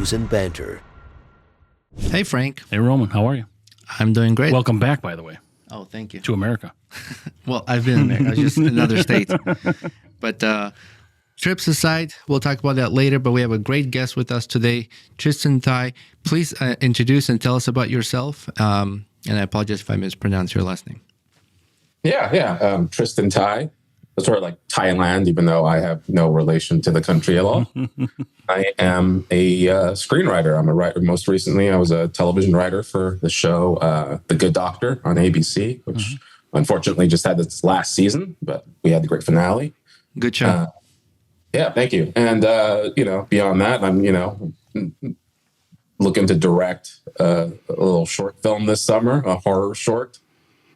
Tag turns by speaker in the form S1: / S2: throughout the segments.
S1: Brews and Banter.
S2: Hey, Frank.
S3: Hey, Roman. How are you?
S2: I'm doing great.
S3: Welcome back, by the way.
S2: Oh, thank you.
S3: To America.
S2: Well, I've been in America. I was just in another state. But trips aside, we'll talk about that later. But we have a great guest with us today, Tristan Thai. Please introduce and tell us about yourself. And I apologize if I mispronounce your last name.
S4: Yeah. Tristan Thai. That's sort of like Thailand, even though I have no relation to the country at all. I am a screenwriter. I'm a writer. Most recently, I was a television writer for the show The Good Doctor on ABC, which unfortunately just had its last season, but we had the great finale.
S2: Good show.
S4: Yeah, thank you. And, beyond that, I'm, looking to direct a little short film this summer, a horror short,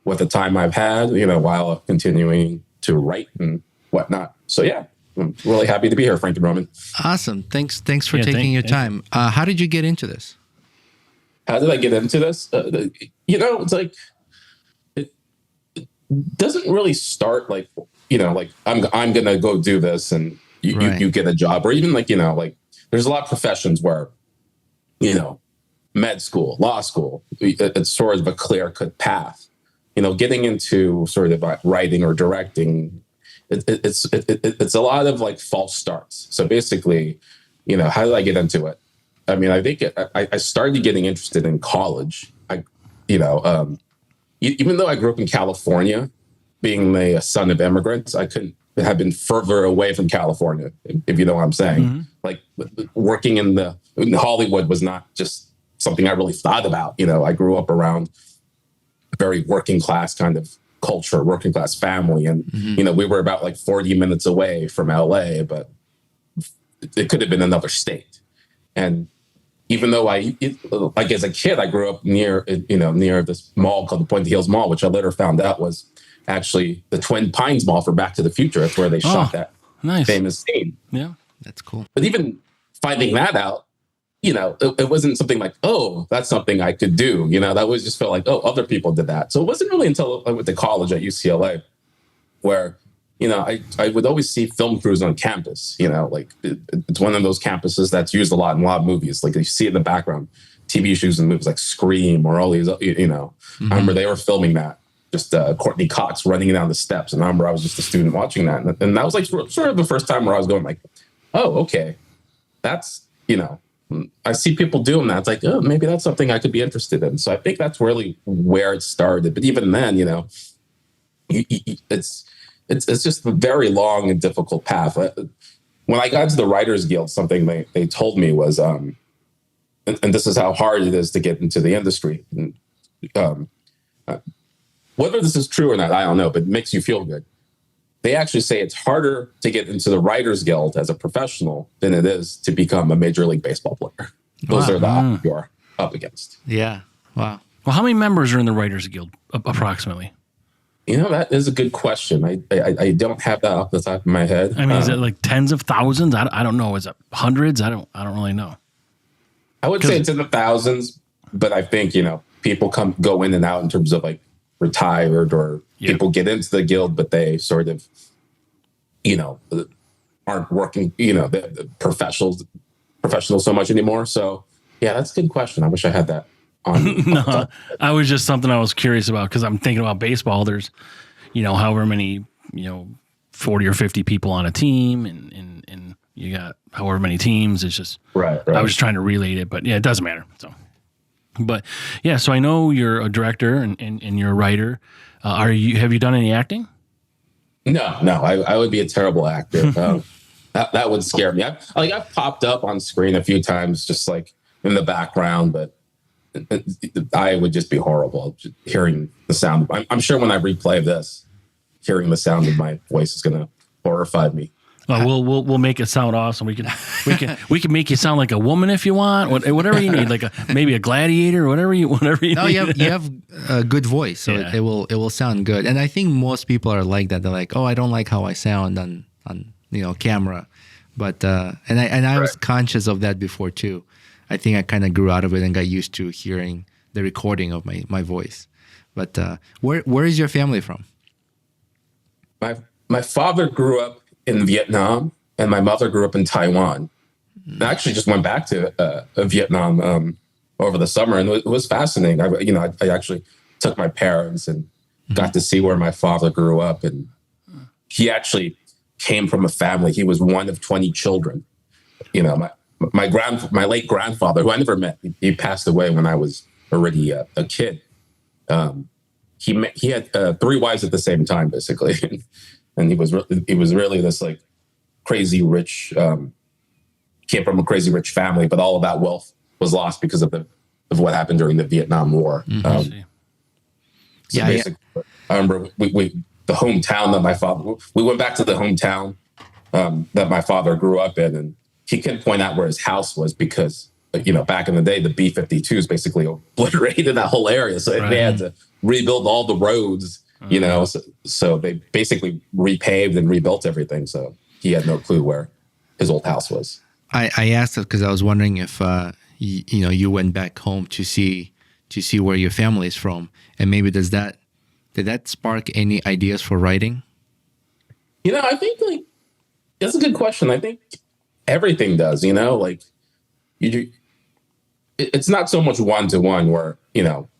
S4: with the time I've had, while continuing to write and whatnot. So, yeah, I'm really happy to be here, Frank and Roman.
S2: Awesome. Thanks for taking your time. How did you get into this?
S4: How did I get into this? It's like, it doesn't really start like I'm going to go do this and you get a job, or even there's a lot of professions where, med school, law school, it's sort of a clear-cut path. Getting into sort of writing or directing, it's a lot of like false starts. So basically, how did I get into it? I mean, I think I started getting interested in college. Even though I grew up in California, being the son of immigrants, I couldn't have been further away from California, if you know what I'm saying. Mm-hmm. Like working in Hollywood was not just something I really thought about. I grew up around very working class kind of culture, working class family. And, we were about like 40 minutes away from LA, but it could have been another state. And even though as a kid, I grew up near this mall called the Puente Hills Mall, which I later found out was actually the Twin Pines Mall for Back to the Future. That's where they shot that famous scene.
S3: Yeah,
S2: that's cool.
S4: But even finding that out, it wasn't something like, oh, that's something I could do. That was just felt like, oh, other people did that. So it wasn't really until I went to college at UCLA where, I would always see film crews on campus. It's one of those campuses that's used a lot in a lot of movies. Like you see it in the background, TV shows and movies like Scream or all these, I remember they were filming that. Just Courtney Cox running down the steps. And I remember I was just a student watching that. And that was like sort of the first time where I was going like, oh, okay, that's, I see people doing that. It's like, oh, maybe that's something I could be interested in. So I think that's really where it started. But even then, it's just a very long and difficult path. When I got to the Writers Guild, something they told me was, and this is how hard it is to get into the industry. Whether this is true or not, I don't know, but it makes you feel good. They actually say it's harder to get into the Writers Guild as a professional than it is to become a Major League Baseball player. Those are the odds you're up against.
S2: Yeah. Wow.
S3: Well, how many members are in the Writers Guild, approximately?
S4: That is a good question. I don't have that off the top of my head.
S3: I mean, is it like tens of thousands? I don't know. Is it hundreds? I don't really know.
S4: I would say it's in the thousands, but I think, people go in and out in terms of like retired or people get into the guild, but they sort of, aren't working, the professionals so much anymore. So yeah, that's a good question. I wish I had that on.
S3: No, I was just something I was curious about because I'm thinking about baseball. There's, however many, 40 or 50 people on a team and you got however many teams. It's just,
S4: right.
S3: I was trying to relate it, but yeah, it doesn't matter. So. But yeah, so I know you're a director and you're a writer. Have you done any acting?
S4: No, I would be a terrible actor. That would scare me. I've popped up on screen a few times, just like in the background, but I would just be horrible just hearing the sound. I'm sure when I replay this, hearing the sound of my voice is going to horrify me.
S3: We'll make it sound awesome. We can make you sound like a woman if you want. Whatever you need, like maybe a gladiator, whatever you need.
S2: No, you have a good voice, so it will sound good. And I think most people are like that. They're like, oh, I don't like how I sound on camera, but and I was conscious of that before too. I think I kind of grew out of it and got used to hearing the recording of my voice. But where is your family from?
S4: My father grew up in Vietnam, and my mother grew up in Taiwan. I actually just went back to Vietnam over the summer, and it was fascinating. I actually took my parents and got to see where my father grew up, and he actually came from a family. He was one of 20 children. My late grandfather, who I never met, he passed away when I was already a kid. He had 3 wives at the same time, basically, and he was really this like crazy rich. Came from a crazy rich family, but all of that wealth was lost because of what happened during the Vietnam War. I remember the hometown that my father. We went back to the hometown that my father grew up in, and he couldn't point out where his house was because back in the day the B-52s basically obliterated that whole area, so they had to rebuild all the roads. So they basically repaved and rebuilt everything. So he had no clue where his old house was.
S2: I asked it because I was wondering if you went back home to see where your family is from, and maybe did that spark any ideas for writing?
S4: I think like that's a good question. I think everything does. It's not so much one-to-one where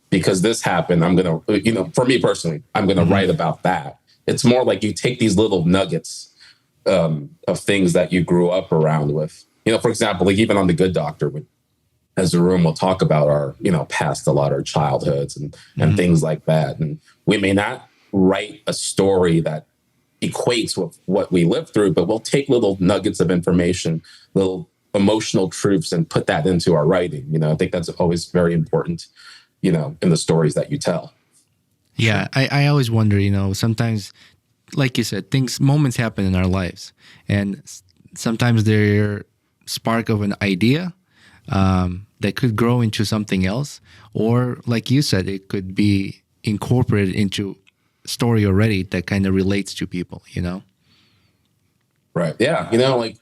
S4: because this happened, I'm gonna for me personally, I'm gonna write about that. It's more like you take these little nuggets of things that you grew up around with. For example, like even on The Good Doctor, as a room, we'll talk about our, past, a lot of our childhoods and things like that. And we may not write a story that equates with what we lived through, but we'll take little nuggets of information, little emotional truths, and put that into our writing. I think that's always very important, in the stories that you tell.
S2: Yeah, I always wonder, sometimes, like you said, moments happen in our lives, and sometimes they're spark of an idea that could grow into something else, or like you said, it could be incorporated into a story already that kind of relates to people.
S4: Right. Yeah. I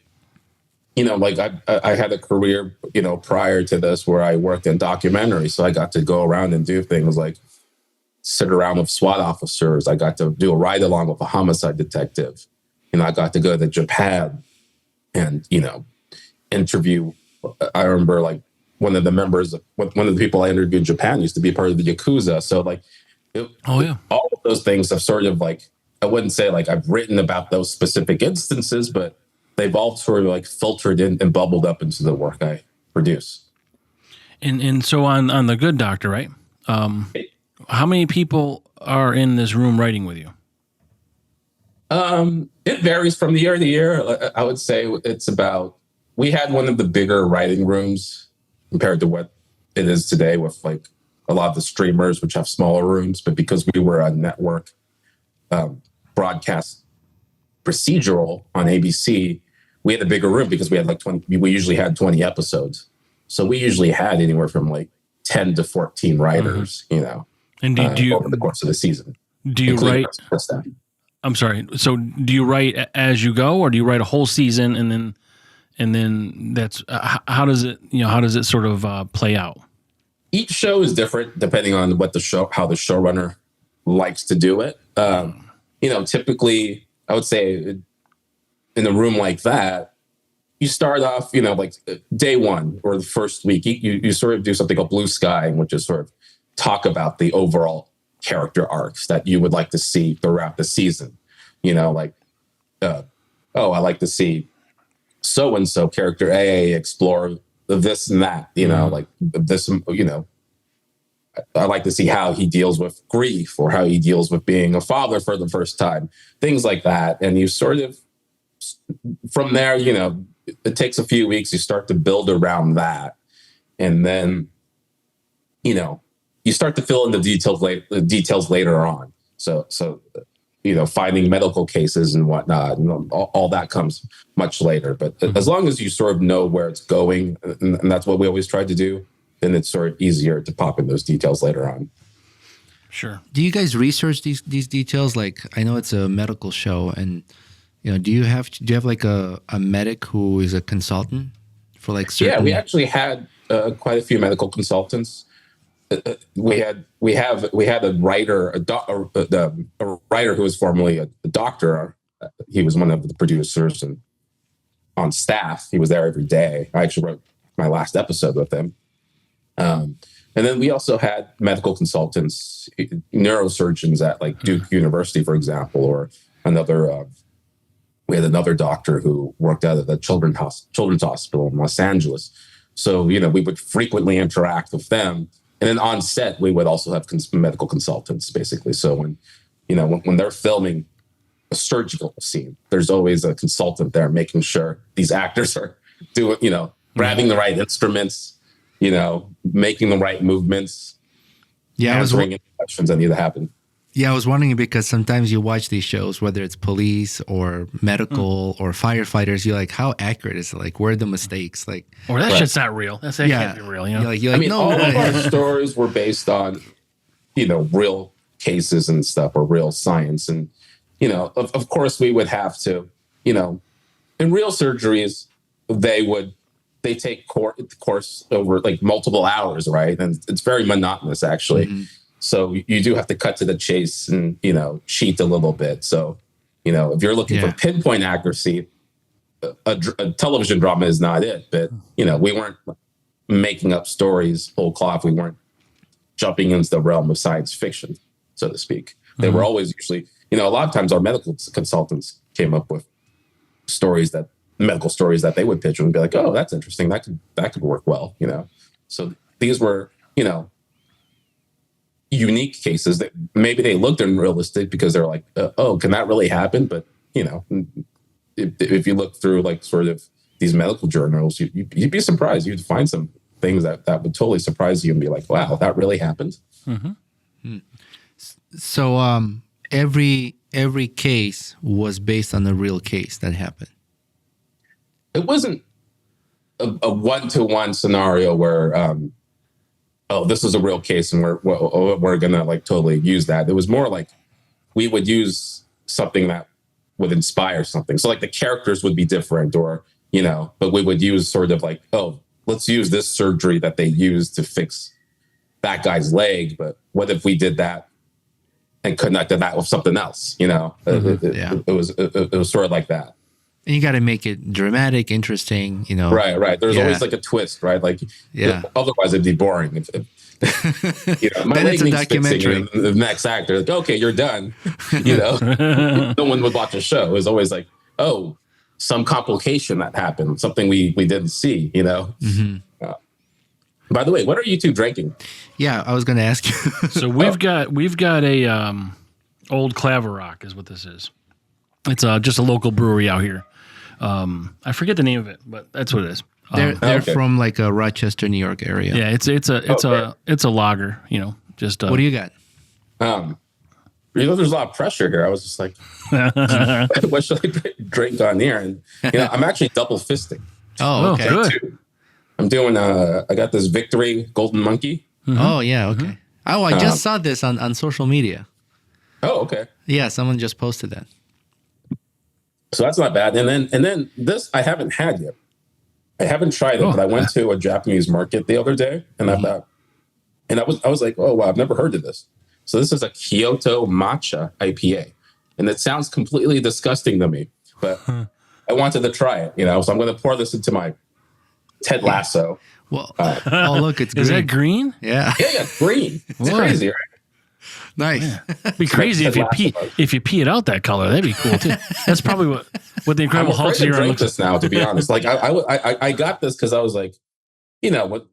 S4: had a career, prior to this where I worked in documentaries, so I got to go around and do things like sit around with SWAT officers. I got to do a ride along with a homicide detective. I got to go to Japan and interview. I remember like one of the people I interviewed in Japan used to be part of the Yakuza. So like, all of those things have sort of like, I wouldn't say like I've written about those specific instances, but they've all sort of like filtered in and bubbled up into the work I produce.
S3: And so on The Good Doctor, right? How many people are in this room writing with you?
S4: It varies from year to year. I would say we had one of the bigger writing rooms compared to what it is today with like a lot of the streamers, which have smaller rooms. But because we were a network broadcast procedural on ABC, we had a bigger room because we had like 20. We usually had 20 episodes, so we usually had anywhere from like 10 to 14 writers.
S3: And do you
S4: over the course of the season?
S3: Do you write? I'm sorry. So do you write as you go, or do you write a whole season and then that's how does it sort of play out?
S4: Each show is different depending on how the showrunner likes to do it. Typically, I would say in a room like that, you start off, like day one or the first week, you sort of do something called blue sky, which is sort of talk about the overall character arcs that you would like to see throughout the season. I like to see so-and-so character A explore this and that, like this, I like to see how he deals with grief or how he deals with being a father for the first time, things like that. And you sort of, from there, it takes a few weeks, you start to build around that. And then, you start to fill in the details later on. So, finding medical cases and whatnot, and all that comes much later. But as long as you sort of know where it's going, and that's what we always try to do, then it's sort of easier to pop in those details later on.
S3: Sure.
S2: Do you guys research these details? Like, I know it's a medical show, and do you have like a medic who is a consultant for like certain?
S4: Yeah, we actually had quite a few medical consultants. We had a writer, a writer who was formerly a doctor. He was one of the producers, and on staff. He was there every day. I actually wrote my last episode with him. And then we also had medical consultants, neurosurgeons at like Duke University, for example, or another. We had another doctor who worked out of the Children's Hospital in Los Angeles. So, we would frequently interact with them. And then on set, we would also have medical consultants, basically. So when they're filming a surgical scene, there's always a consultant there making sure these actors are doing, grabbing the right instruments, making the right movements, answering any questions that need to happen.
S2: Yeah, I was wondering because sometimes you watch these shows, whether it's police or medical or firefighters, you're like, how accurate is it? Like, where are the mistakes? Like,
S3: or that shit's not real. That can't be real.
S2: You're like, no,
S4: all of our stories were based on, real cases and stuff or real science. And, of course we would have to, in real surgeries, they take course over like multiple hours, right? And it's very monotonous, actually. Mm-hmm. So you do have to cut to the chase and, cheat a little bit. So, if you're looking for pinpoint accuracy, a television drama is not it. But, we weren't making up stories whole cloth. We weren't jumping into the realm of science fiction, so to speak. They were always usually, a lot of times our medical consultants came up with medical stories that they would pitch and be like, oh, that's interesting. That could work well, So these were, unique cases that maybe they looked unrealistic because they're like, oh, can that really happen? But, if you look through like sort of these medical journals, you'd be surprised. You'd find some things that would totally surprise you and be like, wow, that really happened.
S2: Mm-hmm. So every case was based on a real case that happened.
S4: It wasn't a one-to-one scenario where, this is a real case and we're going to like totally use that. It was more like we would use something that would inspire something. So like the characters would be different or, but we would use sort of like, oh, let's use this surgery that they used to fix that guy's leg. But what if we did that and connected that with something else? It was sort of like that.
S2: And you got to make it dramatic, interesting,
S4: Right. There's always like a twist, right? Like, otherwise it'd be boring. If my
S2: then
S4: leg
S2: it's a
S4: needs
S2: documentary.
S4: fixing, the next actor, like, okay, you're done. No one would watch a show. It was always like, oh, some complication that happened, something we didn't see.
S2: Mm-hmm.
S4: By the way, what are you two drinking?
S2: Yeah, I was going to ask you.
S3: So we've got a old Claver Rock is what this is. It's just a local brewery out here. I forget the name of it, but that's what it is.
S2: They're from like a Rochester, New York area.
S3: Yeah, it's a lager. Just
S2: what do you got?
S4: There's a lot of pressure here. I was just like, what should I drink on here? And I'm actually double fisting.
S2: Oh, okay.
S3: Good.
S4: I'm doing. I got this Victory Golden Monkey.
S2: Mm-hmm. Oh yeah, okay. Mm-hmm. Oh, I just saw this on social media.
S4: Oh, okay.
S2: Yeah, someone just posted that.
S4: So that's not bad. And then this I haven't had yet. I haven't tried it, but I went to a Japanese market the other day, and I was like, oh wow, I've never heard of this. So this is a Kyoto matcha IPA, and it sounds completely disgusting to me, but I wanted to try it. So I'm going to pour this into my Ted Lasso.
S2: Well, oh look, it's green.
S3: Is that green?
S2: Yeah.
S4: Yeah, green. It's crazy, right?
S2: Nice.
S3: Yeah. It'd be crazy if you pee it out that color. That'd be cool too. That's probably what the Incredible Hulk serum looks
S4: like. Now, to be honest, like I got this because I was like, what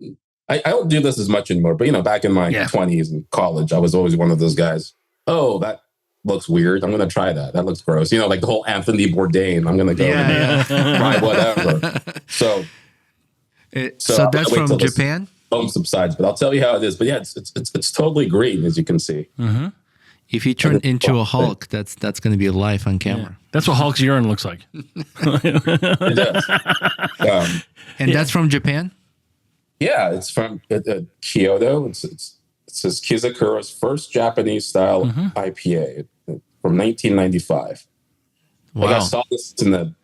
S4: I don't do this as much anymore. But back in my 20s in college, I was always one of those guys. Oh, that looks weird. I'm gonna try that. That looks gross. Like the whole Anthony Bourdain. I'm gonna go try whatever. So
S2: that's from Japan.
S4: Subsides, but I'll tell you how it is. But yeah, it's totally green, as you can see.
S2: Mm-hmm. If you turn into a Hulk, that's going to be live on camera.
S3: Yeah. That's what Hulk's urine looks like.
S4: It does.
S2: And that's from Japan.
S4: Yeah, it's from Kyoto. It says Kizakura's first Japanese style IPA from 1995. Wow. Like I saw this in the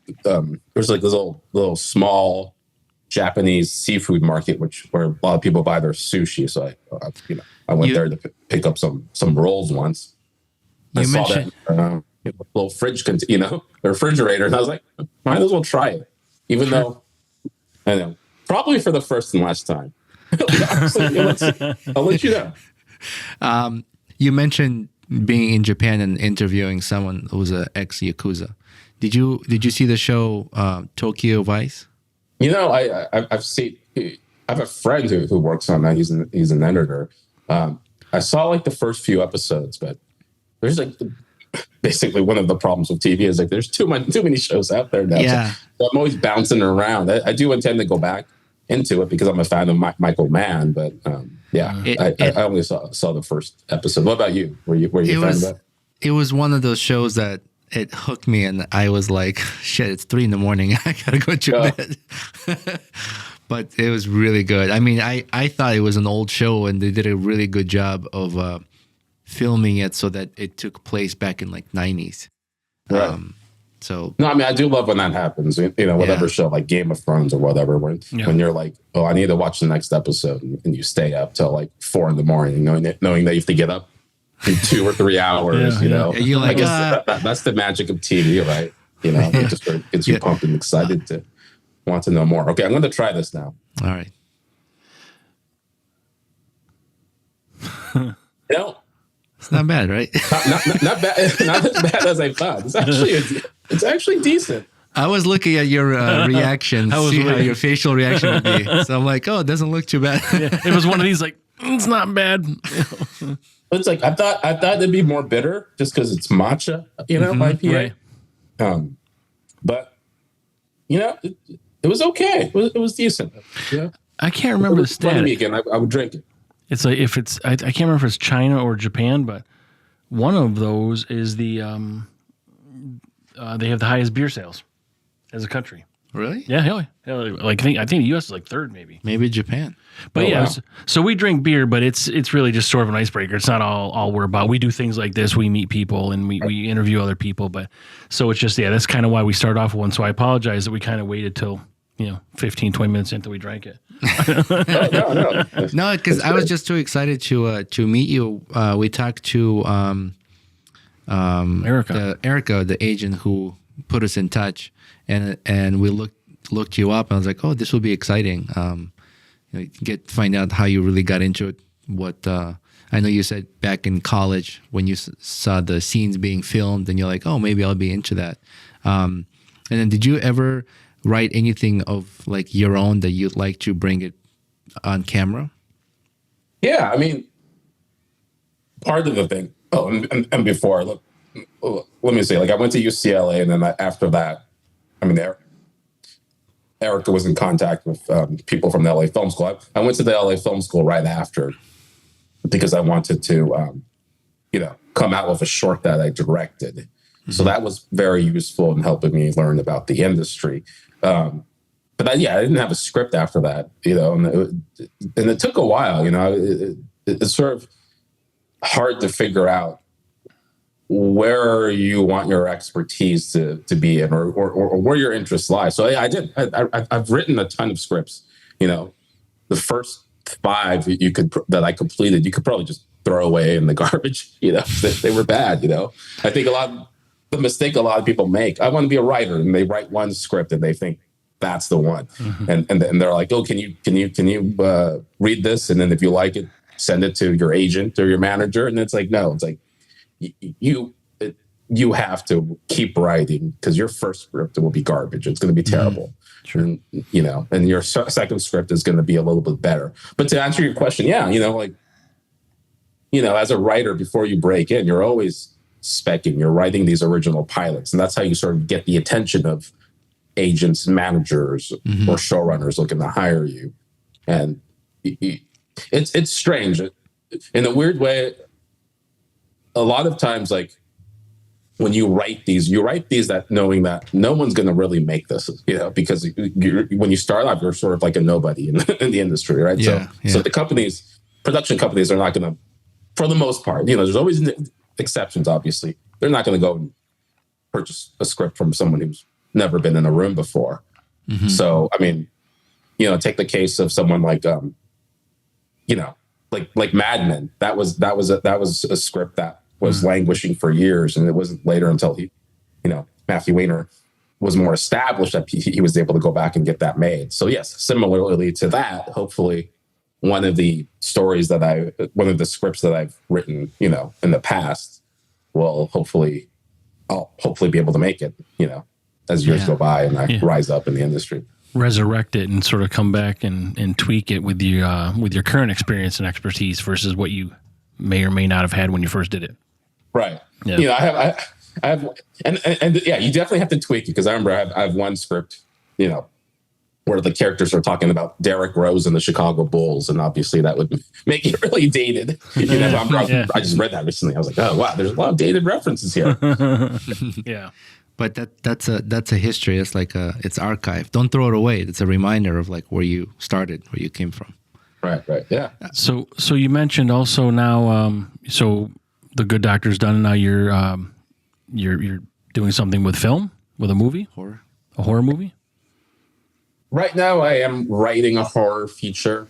S4: there's like this little small Japanese seafood market, where a lot of people buy their sushi. So I went there to pick up some rolls once. I saw that little fridge, the refrigerator, and I was like, might as well try it. even though I know probably for the first and last time. I'll let you know.
S2: You mentioned being in Japan and interviewing someone who's an ex Yakuza. Did you see the show Tokyo Vice?
S4: I've seen. I have a friend who works on that. He's an editor. I saw like the first few episodes, but there's like basically one of the problems with TV is like there's too many shows out there now.
S2: Yeah.
S4: So I'm always bouncing around. I do intend to go back into it because I'm a fan of Michael Mann, but I only saw the first episode. What about you? Were you a fan of that?
S2: It was one of those shows that it hooked me, and I was like, shit, it's 3 a.m. I gotta go to bed. But it was really good. I mean, I thought it was an old show, and they did a really good job of filming it so that it took place back in like 90s.
S4: Right.
S2: No,
S4: I mean, I do love when that happens. Whatever show like Game of Thrones or whatever, when you're like, oh, I need to watch the next episode, and you stay up till like 4 a.m, knowing that you have to get up in 2 or 3 hours.
S2: You're like,
S4: I guess that's the magic of TV, right? It just gets you pumped and excited to want to know more. Okay, I'm going to try this now.
S2: All right. It's not bad, right?
S4: not bad. Not as bad as I thought. It's actually decent.
S2: I was looking at your reaction, see how your facial reaction would be. So I'm like, oh, it doesn't look too bad.
S3: It was one of these like, it's not bad.
S4: It's like I thought it'd be more bitter just because it's matcha, IPA.
S3: Right.
S4: But it was okay. It was decent. Yeah.
S3: I can't remember the stat.
S4: Me again, I would drink it.
S3: It's like I can't remember if it's China or Japan, but one of those is the they have the highest beer sales as a country.
S2: Really?
S3: Yeah, hell yeah. Like I think the U.S. is like 3rd, maybe.
S2: Maybe Japan.
S3: But so we drink beer, but it's really just sort of an icebreaker. It's not all we're about. We do things like this. We meet people and we interview other people. But so it's just that's kind of why we start off with one. So I apologize that we kind of waited till 15, 20 minutes until we drank it.
S2: No, because I was just too excited to meet you. We talked to Erica, the agent who put us in touch, and we looked you up, and I was like, oh, this will be exciting. Find out how you really got into it. What I know you said back in college when you saw the scenes being filmed, and you're like, oh, maybe I'll be into that. And then did you ever write anything of like your own that you'd like to bring it on camera?
S4: Yeah, I mean, part of the thing. Oh, and before, look, let me say, like I went to UCLA, and then after that, I mean, Erica was in contact with people from the LA Film School. I went to the LA Film School right after because I wanted to, come out with a short that I directed. Mm-hmm. So that was very useful in helping me learn about the industry. But I didn't have a script after that, and it took a while, it's sort of hard to figure out where you want your expertise to be in or where your interests lie. So I've written a ton of scripts, the first 5 that I completed, you could probably just throw away in the garbage, they were bad, I think the mistake a lot of people make, I want to be a writer, and they write one script and they think that's the one. Mm-hmm. And they're like, oh, can you read this? And then if you like it, send it to your agent or your manager. And it's like, no, it's like you have to keep writing because your first script will be garbage. It's going to be terrible. Mm-hmm. Sure. And your second script is going to be a little bit better. But to answer your question, as a writer, before you break in, you're always speccing, you're writing these original pilots. And that's how you sort of get the attention of agents, managers, mm-hmm. or showrunners looking to hire you. And it's strange. In a weird way, a lot of times, like when you write these that knowing that no one's going to really make this, because when you start off, you're sort of like a nobody in the industry, right?
S2: Yeah,
S4: so the production companies are not going to, for the most part, there's always exceptions, obviously. They're not going to go and purchase a script from someone who's never been in a room before. Mm-hmm. So, I mean, take the case of someone like, like Mad Men. That was a script that was languishing for years, and it wasn't later until Matthew Weiner was more established, that he was able to go back and get that made. So yes, similarly to that, hopefully one of the scripts that I've written, you know, in the past will I'll hopefully be able to make it, you know, as years go by and I rise up in the industry.
S3: Resurrect it and sort of come back and tweak it with your current experience and expertise versus what you may or may not have had when you first did it.
S4: Right. Yeah. You know, I have, and yeah, you definitely have to tweak it, because I remember I have one script, you know, where the characters are talking about Derrick Rose and the Chicago Bulls, and obviously that would make it really dated. You know, I just read that recently. I was like, oh wow, there's a lot of dated references here.
S3: Yeah,
S2: but that's a history. It's like it's archive. Don't throw it away. It's a reminder of like where you started, where you came from.
S4: Right. Yeah.
S3: So you mentioned also now, so The Good Doctor's done, and now you're doing something with film, with a movie, a horror movie.
S4: Right now, I am writing a horror feature,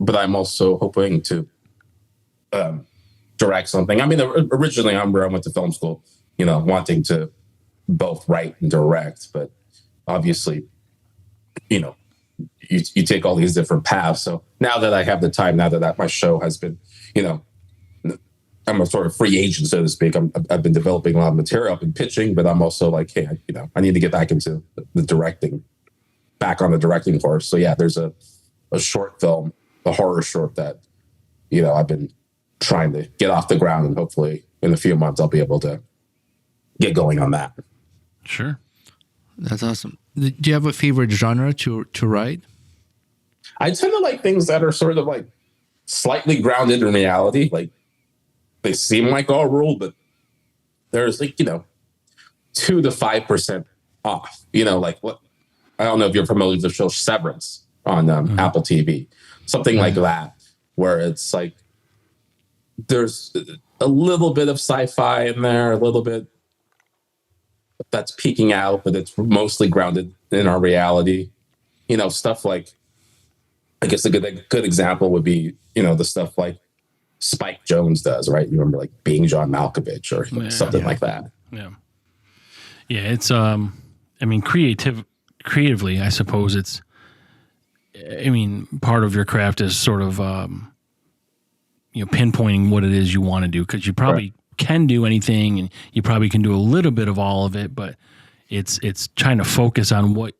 S4: but I'm also hoping to direct something. I mean, originally, I went to film school, you know, wanting to both write and direct, but obviously, you know, you take all these different paths. So now that I have the time, now that my show has been, you know, I'm a sort of free agent, so to speak. I've been developing a lot of material, I've been pitching, but I'm also like, hey, you know, I need to get back into the directing. Back on the directing course. So yeah, there's a short film, a horror short that, you know, I've been trying to get off the ground, and hopefully in a few months I'll be able to get going on that.
S3: Sure.
S2: That's awesome. Do you have a favorite genre to write?
S4: I tend to like things that are sort of like slightly grounded in reality. Like they seem like all rule, but there's like, you know, 2 to 5% off, you know, like what, I don't know if you're familiar with the show Severance on Apple TV, something like that, where it's like there's a little bit of sci-fi in there, a little bit that's peeking out, but it's mostly grounded in our reality. You know, stuff like, I guess a good example would be, you know, the stuff like Spike Jonze does, right? You remember like Being John Malkovich or something like that.
S3: Yeah. Yeah, it's I mean, creatively, I suppose it's, I mean, part of your craft is sort of, you know, pinpointing what it is you want to do, because you probably can do anything, and you probably can do a little bit of all of it, but it's trying to focus on what,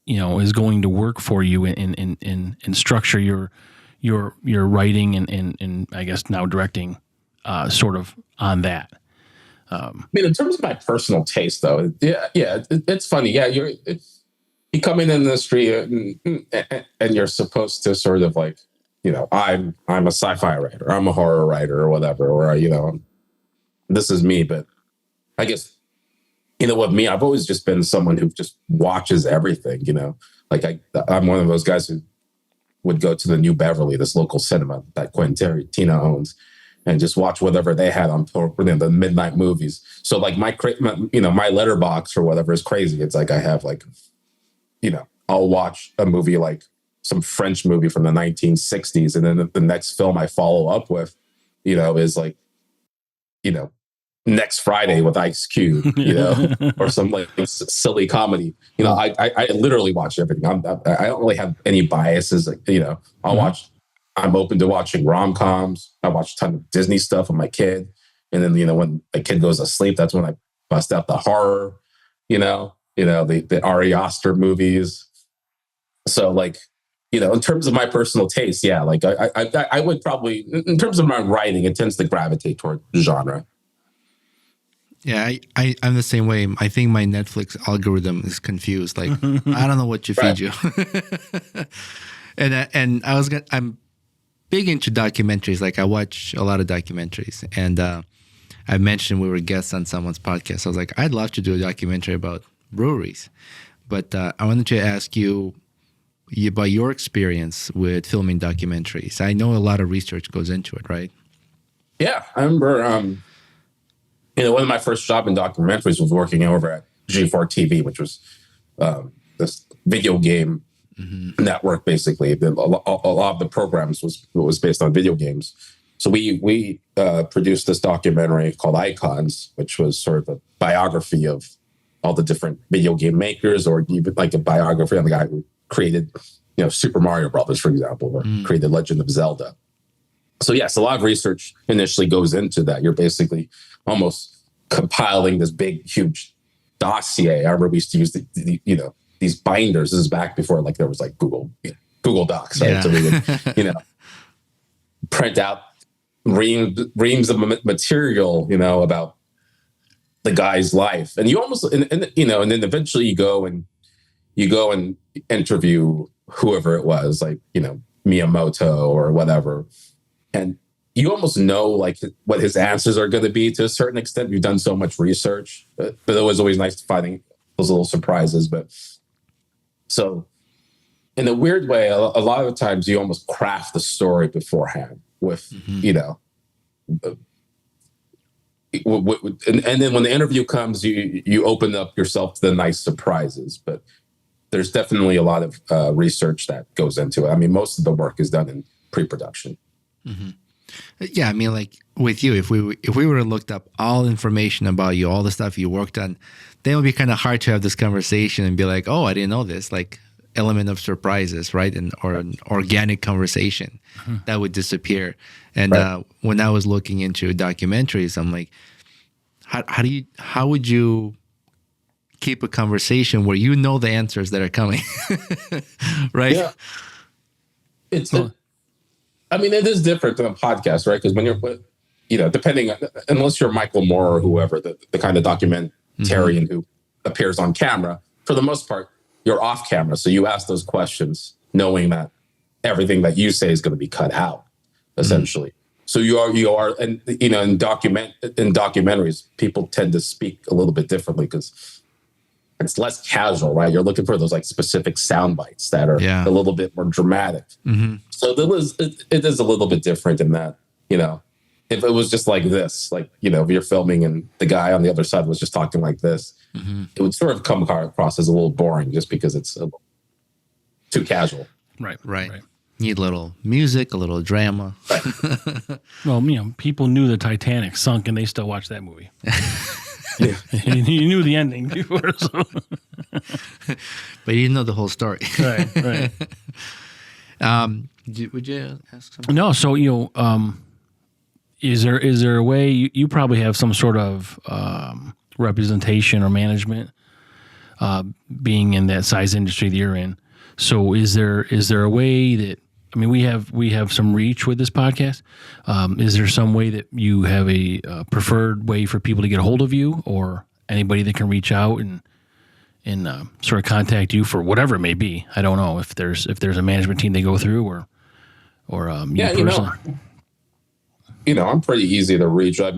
S3: you know, is going to work for you and structure your writing and I guess now directing sort of on that.
S4: I mean, in terms of my personal taste, though, it's funny. Yeah, you come in the industry and you're supposed to sort of like, you know, I'm a sci-fi writer, I'm a horror writer, or whatever, or you know, this is me. But I guess, you know, with me, I've always just been someone who just watches everything. You know, like I'm one of those guys who would go to the New Beverly, this local cinema that Quentin Tarantino owns, and just watch whatever they had on the midnight movies. So like my letterbox or whatever is crazy. It's like I have like, you know, I'll watch a movie like some French movie from the 1960s, and then the next film I follow up with, you know, is like, you know, Next Friday with Ice Cube, you know, or some like silly comedy. You know, I literally watch everything. I don't really have any biases. Like, you know, I'm open to watching rom-coms. I watch a ton of Disney stuff with my kid. And then, you know, when my kid goes to sleep, that's when I bust out the horror, you know, the Ari Aster movies. So like, you know, in terms of my personal taste, yeah, like I would probably, in terms of my writing, it tends to gravitate toward genre.
S2: Yeah, I'm the same way. I think my Netflix algorithm is confused. Like, I don't know what to feed you. and I'm big into documentaries. Like, I watch a lot of documentaries. And I mentioned we were guests on someone's podcast. I was like, I'd love to do a documentary about breweries. But I wanted to ask you about your experience with filming documentaries. I know a lot of research goes into it, right?
S4: Yeah, I remember... you know, one of my first jobs in documentaries was working over at G4 TV, which was this video game network, basically. A lot of the programs was based on video games. So we produced this documentary called Icons, which was sort of a biography of all the different video game makers, or even like a biography on the guy who created, Super Mario Brothers, for example, or created Legend of Zelda. So yes, a lot of research initially goes into that. You're basically almost compiling this big, huge dossier. I remember we used to use these binders. This is back before like there was like Google Docs, right? Yeah. So we would, print out reams of material, about the guy's life, and you almost, and then eventually you go and interview whoever it was, like Miyamoto or whatever, and you almost know like what his answers are going to be to a certain extent. You've done so much research, but it was always nice to find those little surprises. But so, in a weird way, a lot of the times you almost craft the story beforehand with, and then when the interview comes, you open up yourself to the nice surprises. But there's definitely a lot of research that goes into it. I mean, most of the work is done in pre-production.
S2: Mm-hmm. Yeah, I mean, like with you, if we were to looked up all information about you, all the stuff you worked on, then it would be kind of hard to have this conversation and be like, oh, I didn't know this. Like, element of surprises, right? Or an organic conversation that would disappear. And when I was looking into documentaries, I'm like, how would you keep a conversation where you know the answers that are coming, right? Yeah.
S4: I mean, it is different than a podcast, right? Because when you're, depending, unless you're Michael Moore or whoever, the kind of documentarian who appears on camera, for the most part, you're off camera. So you ask those questions knowing that everything that you say is going to be cut out, essentially. So you are, and in documentaries, people tend to speak a little bit differently because it's less casual, right? You're looking for those like specific sound bites that are a little bit more dramatic. So it is a little bit different in that, if it was just like this, like, if you're filming and the guy on the other side was just talking like this, it would sort of come across as a little boring just because it's too casual.
S2: Right. Need a little music, a little drama.
S3: Right. Well, people knew the Titanic sunk and they still watched that movie. You knew the ending before. So.
S2: But you didn't know the whole story.
S3: Right.
S2: Would you ask something?
S3: No, so, is there a way, you probably have some sort of representation or management being in that size industry that you're in. So is there a way that, I mean, we have some reach with this podcast. Is there some way that you have a preferred way for people to get a hold of you, or anybody that can reach out and sort of contact you for whatever it may be? I don't know if there's a management team they go through or you personally.
S4: I'm pretty easy to reach. I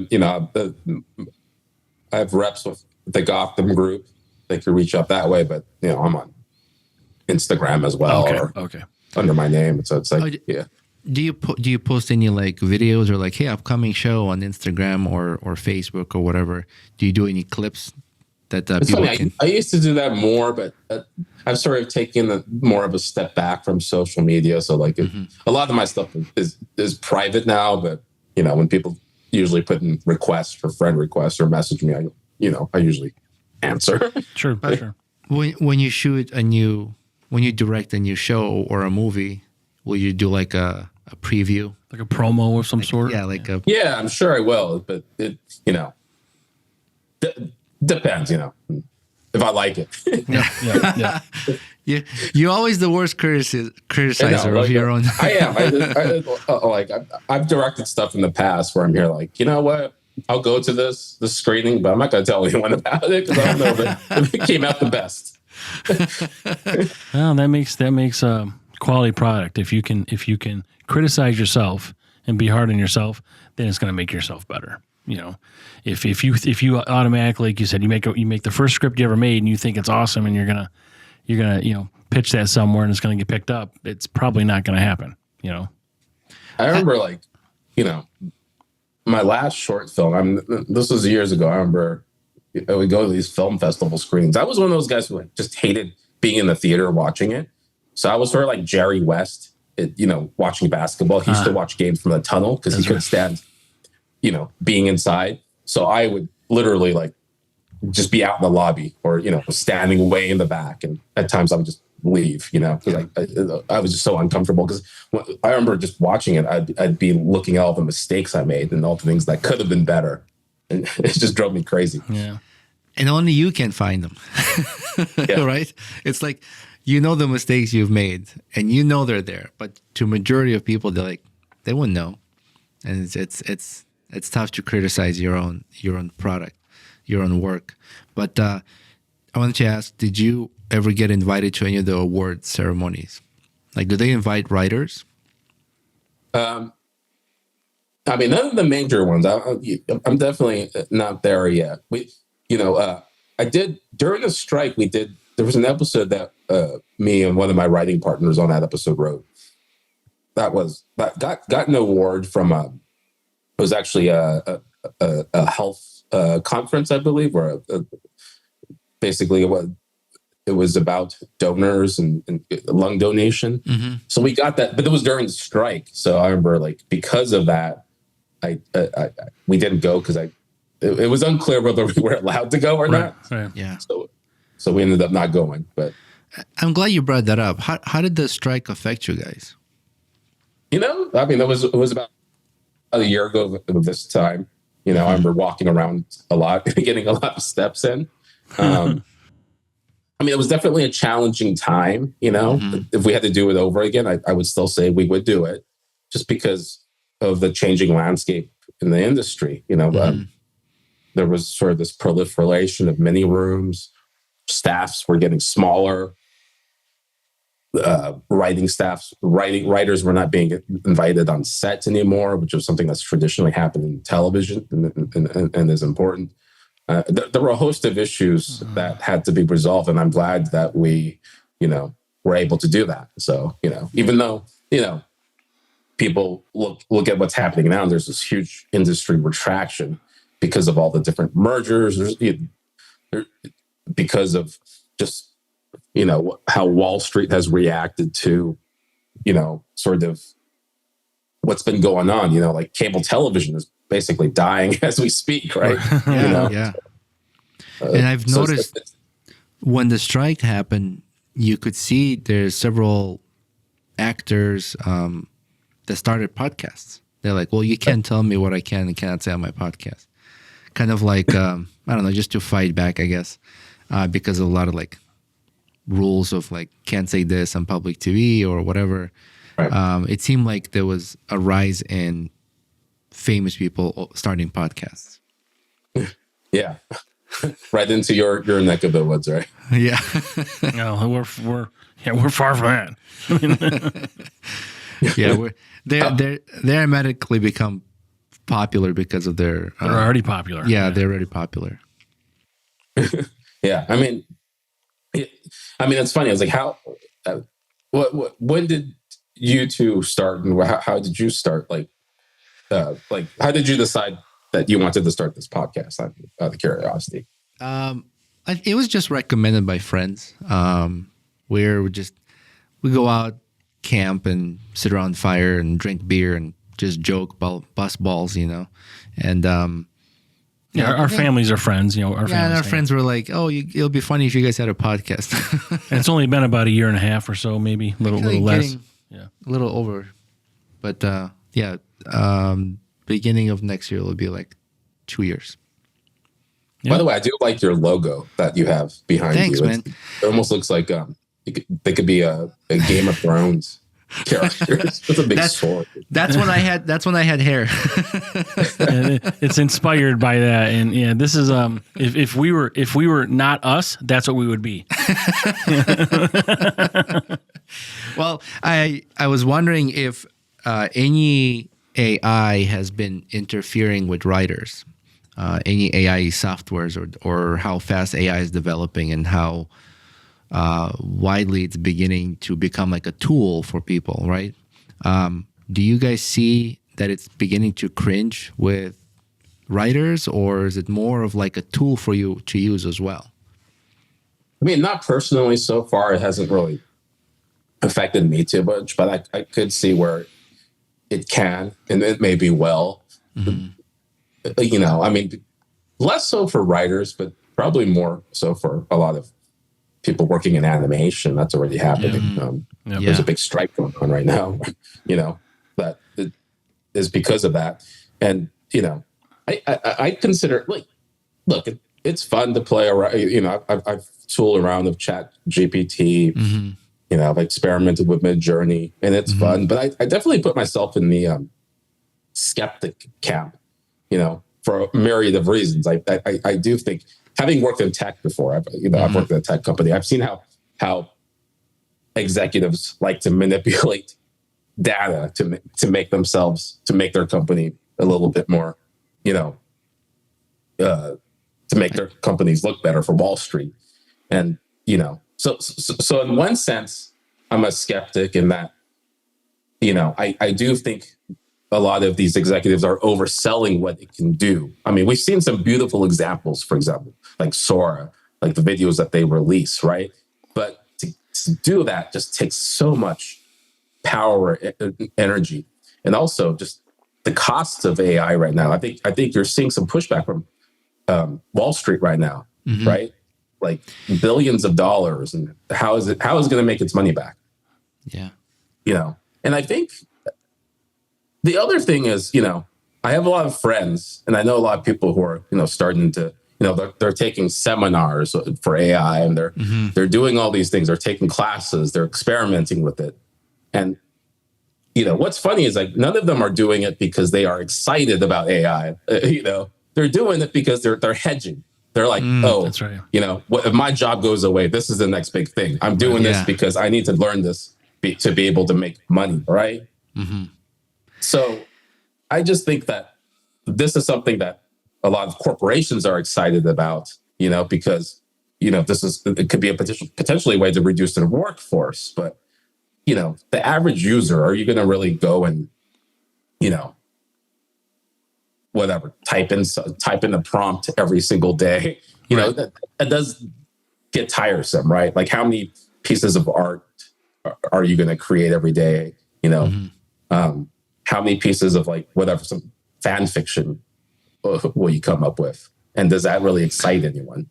S4: have reps with the Gotham group. They can reach out that way, but I'm on Instagram as well, or under my name. So it's like,
S2: Do you post any like videos or like, hey, upcoming show on Instagram or Facebook or whatever? Do you do any clips that people can?
S4: I used to do that more, but I've sort of taken more of a step back from social media. So like a lot of my stuff is private now, but when people usually put in requests for friend requests or message me, I usually answer.
S3: Sure.
S2: When you shoot when you direct a new show or a movie, will you do like a preview?
S3: Like a promo of some sort?
S2: Yeah,
S4: Yeah, I'm sure I will, but it, depends, if I like it.
S2: Yeah. You're always the worst criticizer of your own.
S4: I am. I've directed stuff in the past where I'm here like, you know what? I'll go to this screening, but I'm not going to tell anyone about it because I don't know if it came out the best.
S3: Well, that makes a quality product. If you can criticize yourself and be hard on yourself, then it's going to make yourself better. If you automatically, like you said, you make the first script you ever made and you think it's awesome and you're gonna pitch that somewhere and it's gonna get picked up, it's probably not gonna happen.
S4: I remember my last short film. This was years ago. I remember I would go to these film festival screenings. I was one of those guys who just hated being in the theater watching it. So I was sort of like Jerry West, watching basketball. He used to watch games from the tunnel because he couldn't stand, being inside. So I would literally just be out in the lobby or, standing way in the back. And at times I would just leave, because I was just so uncomfortable because I remember just watching it. I'd be looking at all the mistakes I made and all the things that could have been better. And it just drove me crazy.
S3: Yeah.
S2: And only you can find them, right? It's like, the mistakes you've made and they're there, but to majority of people, they wouldn't know. And it's tough to criticize your own product, your own work. But I wanted to ask, did you ever get invited to any of the award ceremonies? Like, do they invite writers?
S4: None of the major ones. I'm definitely not there yet. I did during the strike. There was an episode that me and one of my writing partners on that episode wrote. That got an award from it was actually a health conference, I believe, or basically it was about donors and lung donation. Mm-hmm. So we got that, but it was during the strike. So I remember, because of that, we didn't go because it was unclear whether we were allowed to go or not.
S3: Right.
S2: Yeah.
S4: So we ended up not going. But
S2: I'm glad you brought that up. How did the strike affect you guys?
S4: It was about a year ago of this time. I remember walking around a lot, getting a lot of steps in. It was definitely a challenging time. Mm-hmm. If we had to do it over again, I would still say we would do it, just because of the changing landscape in the industry. Mm-hmm. There was sort of this proliferation of mini rooms. Staffs were getting smaller. Writers were not being invited on sets anymore, which was something that's traditionally happened in television and is important. There were a host of issues that had to be resolved, and I'm glad that we, were able to do that. So, even though, people look at what's happening now, and there's this huge industry retraction because of all the different mergers, because of just, how Wall Street has reacted to, sort of what's been going on, like cable television is basically dying as we speak, right?
S2: Yeah. And I've noticed when the strike happened, you could see there's several actors that started podcasts. They're like, well, you can't tell me what I can and cannot say on my podcast. Kind of like, I don't know, just to fight back, I guess, because of a lot of rules of can't say this on public TV or whatever. Right. It seemed like there was a rise in famous people starting podcasts.
S4: Yeah. Right into your neck of the woods, right?
S2: Yeah.
S3: No, we're far from that.
S2: Yeah, they're automatically become popular because of their.
S3: They're already popular.
S2: Yeah, they're already popular.
S4: Yeah, it's funny. I was like, how? When did you two start, and how did you start? How did you decide that you wanted to start this podcast? Out of curiosity.
S2: It was just recommended by friends. Where we go out, camp, and sit around fire and drink beer and just joke about bust balls, and
S3: our families are friends,
S2: our friends were like, "Oh, it'll be funny if you guys had a podcast."
S3: And it's only been about a year and a half or so, maybe a little less.
S2: Yeah, a little over, but beginning of next year will be 2 years.
S4: Yeah. By the way, I do like your logo that you have behind you.
S2: Thanks, man.
S4: It almost looks like they could be a Game of Thrones characters. It's a big sword.
S2: That's when I had hair.
S3: It's inspired by that, and yeah, this is if we were not us, that's what we would be.
S2: Well, I was wondering if any AI has been interfering with writers, any AI softwares, or how fast AI is developing and how widely it's beginning to become like a tool for people, right? Do you guys see that it's beginning to cringe with writers, or is it more of like a tool for you to use as well?
S4: Not personally so far. It hasn't really affected me too much, but I could see where it can, and it may be well. Mm-hmm. Less so for writers, but probably more so for a lot of people working in animation. That's already happening. There's a big strike going on right now, that it is because of that. And, I consider, like, look, it's fun to play around. I've tooled around with Chat GPT. I've experimented with Midjourney, and it's fun. But I definitely put myself in the skeptic camp, for a myriad of reasons. I do think, having worked in tech before, I've worked in a tech company. I've seen how executives like to manipulate data to make their company a little bit more, to make their companies look better for Wall Street. And, so in one sense, I'm a skeptic in that, I do think a lot of these executives are overselling what it can do. I mean, we've seen some beautiful examples, for example, like Sora, like the videos that they release, right? But to do that just takes so much power, energy, and also just the costs of AI right now. I think you're seeing some pushback from Wall Street right now, right? Like billions of dollars, and how is it going to make its money back?
S2: Yeah,
S4: and I think the other thing is, I have a lot of friends, and I know a lot of people who are, starting to, they're taking seminars for AI, and they're doing all these things. They're taking classes, they're experimenting with it, and what's funny is, like, none of them are doing it because they are excited about AI. They're doing it because they're hedging. They're like,
S3: that's right.
S4: What if my job goes away? This is the next big thing. I'm doing this because I need to learn this to be able to make money, right? So I just think that this is something that a lot of corporations are excited about, because, it could be a potentially a way to reduce their workforce. But, the average user, are you going to really go and, whatever, type in the prompt every single day? That does get tiresome, right? Like, how many pieces of art are you going to create every day? How many pieces of, like, whatever, some fan fiction will you come up with? And does that really excite anyone?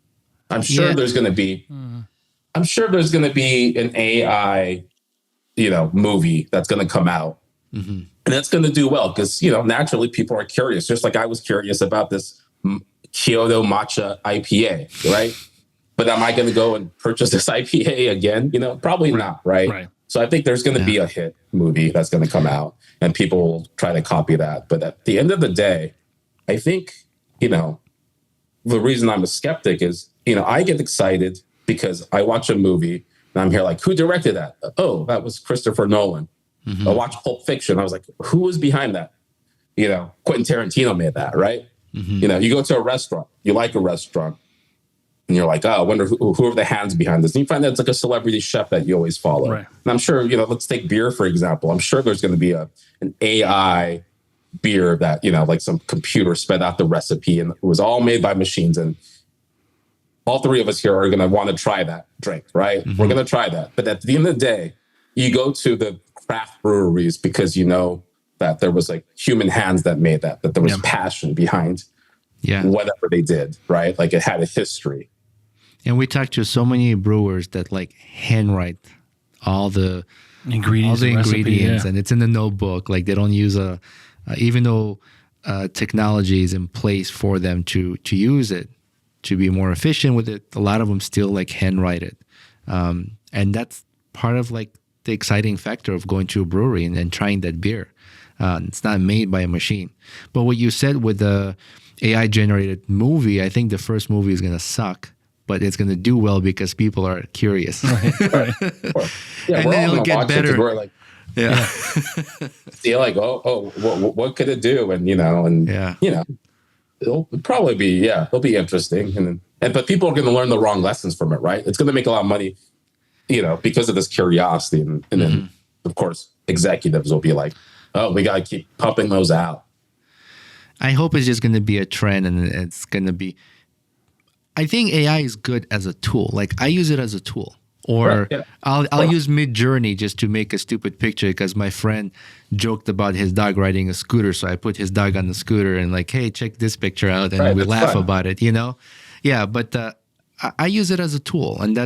S4: I'm sure there's going to be an AI, movie that's going to come out, and that's going to do well because, naturally people are curious. Just like I was curious about this Kyoto matcha IPA, right? But am I going to go and purchase this IPA again? Probably not, right? So I think there's going to be a hit movie that's going to come out, and people will try to copy that. But at the end of the day, I think, the reason I'm a skeptic is, I get excited because I watch a movie and I'm here like, who directed that? Oh, that was Christopher Nolan. I watched Pulp Fiction. I was like, who was behind that? Quentin Tarantino made that, right? You go to a restaurant, you like a restaurant, and you're like, oh, I wonder who are the hands behind this. And you find that it's like a celebrity chef that you always follow. Right. And I'm sure, let's take beer, for example. I'm sure there's going to be an AI beer that, like some computer sped out the recipe, and it was all made by machines. And all three of us here are going to want to try that drink, right? We're going to try that. But at the end of the day, you go to the craft breweries because that there was, like, human hands that made that there was passion behind whatever they did, right? Like, it had a history.
S2: And we talked to so many brewers that, like, handwrite all the ingredients, and it's in the notebook. Like, they don't use even though technology is in place for them to use it, to be more efficient with it, a lot of them still, like, handwrite it. And that's part of, like, the exciting factor of going to a brewery and trying that beer. It's not made by a machine. But what you said with the AI generated movie, I think the first movie is going to suck, but it's going to do well because people are curious.
S4: Right.
S2: And then it'll get better.
S4: We're like, see, like, what could it do? And, it'll probably be, it'll be interesting. But people are going to learn the wrong lessons from it, right? It's going to make a lot of money, because of this curiosity. And then, of course, executives will be like, oh, we got to keep pumping those out.
S2: I hope it's just going to be a trend, and it's going to be, I think AI is good as a tool. Like, I use it as a tool. Or I'll use Midjourney just to make a stupid picture because my friend joked about his dog riding a scooter. So I put his dog on the scooter and, like, hey, check this picture out. And we laugh about it, Yeah, but I use it as a tool, and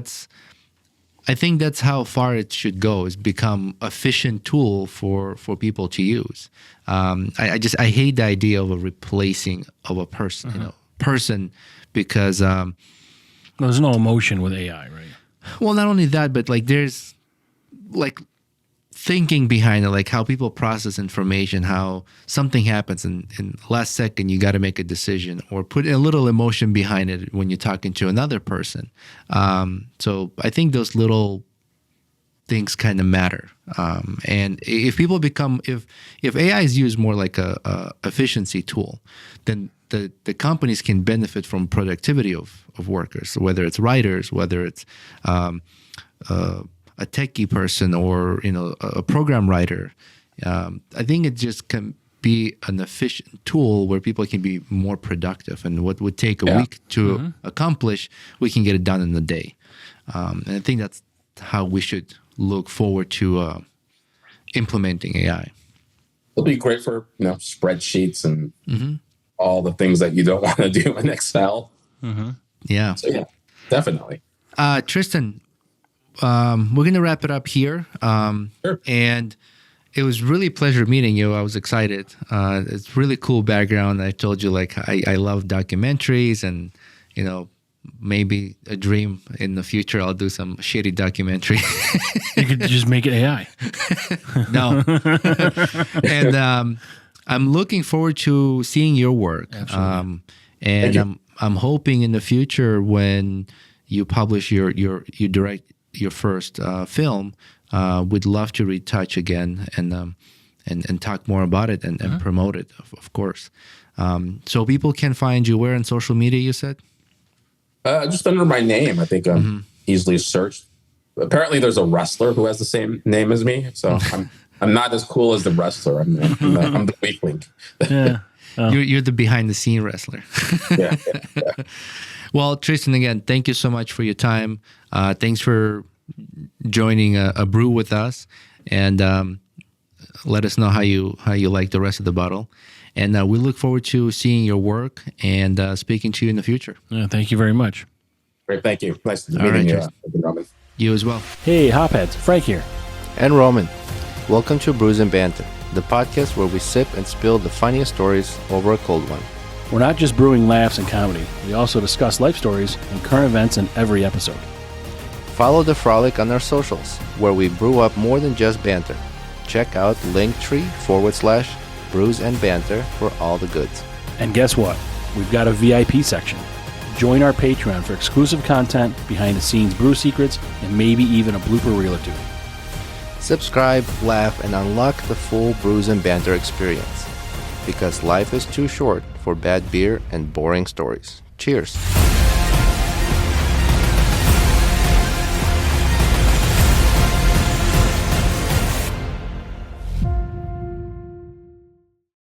S2: I think that's how far it should go, is become efficient tool for people to use. I hate the idea of a replacing of a person, because
S3: there's no emotion with AI, right?
S2: Well, not only that, but like there's like thinking behind it, like how people process information, how something happens in last second, you got to make a decision or put a little emotion behind it when you're talking to another person. So I think those little things kind of matter. And if people if AI is used more like a efficiency tool, then the companies can benefit from productivity of workers, whether it's writers, whether it's a techie person, or a program writer. I think it just can be an efficient tool where people can be more productive, and what would take a week to accomplish, we can get it done in a day. And I think that's how we should look forward to implementing AI.
S4: It'll be great for spreadsheets and all the things that you don't want to do in Excel.
S2: Yeah.
S4: So yeah, definitely.
S2: Tristan, we're going to wrap it up here.
S4: Sure.
S2: And it was really a pleasure meeting you. I was excited. It's really cool background. I told you, like, I love documentaries, and, maybe a dream in the future, I'll do some shitty documentary.
S3: You could just make it AI.
S2: No. And I'm looking forward to seeing your work. And I'm hoping in the future, when you publish you direct your first film, we'd love to retouch again and talk more about it and promote it, of course. So people can find you where on social media, you said?
S4: Just under my name. I think I'm easily searched. Apparently there's a wrestler who has the same name as me, so I'm not as cool as the wrestler. I'm the weak link.
S3: Yeah.
S2: You're the behind the scene wrestler.
S4: Yeah.
S2: Well, Tristan, again, thank you so much for your time. Thanks for joining a brew with us, and let us know how you like the rest of the bottle. And we look forward to seeing your work and speaking to you in the future.
S3: Yeah, thank you very much.
S4: Great, thank you. Nice meeting you, Roman.
S2: You as well.
S3: Hey, Hopheads, Frank here.
S1: And Roman. Welcome to Brews Banter, the podcast where we sip and spill the funniest stories over a cold one.
S3: We're not just brewing laughs and comedy. We also discuss life stories and current events in every episode.
S1: Follow the frolic on our socials, where we brew up more than just banter. Check out Linktree/Brews and Banter for all the goods.
S3: And guess what? We've got a VIP section. Join our Patreon for exclusive content, behind-the-scenes brew secrets, and maybe even a blooper reel or two.
S1: Subscribe, laugh, and unlock the full Brews and Banter experience. Because life is too short for bad beer and boring stories. Cheers.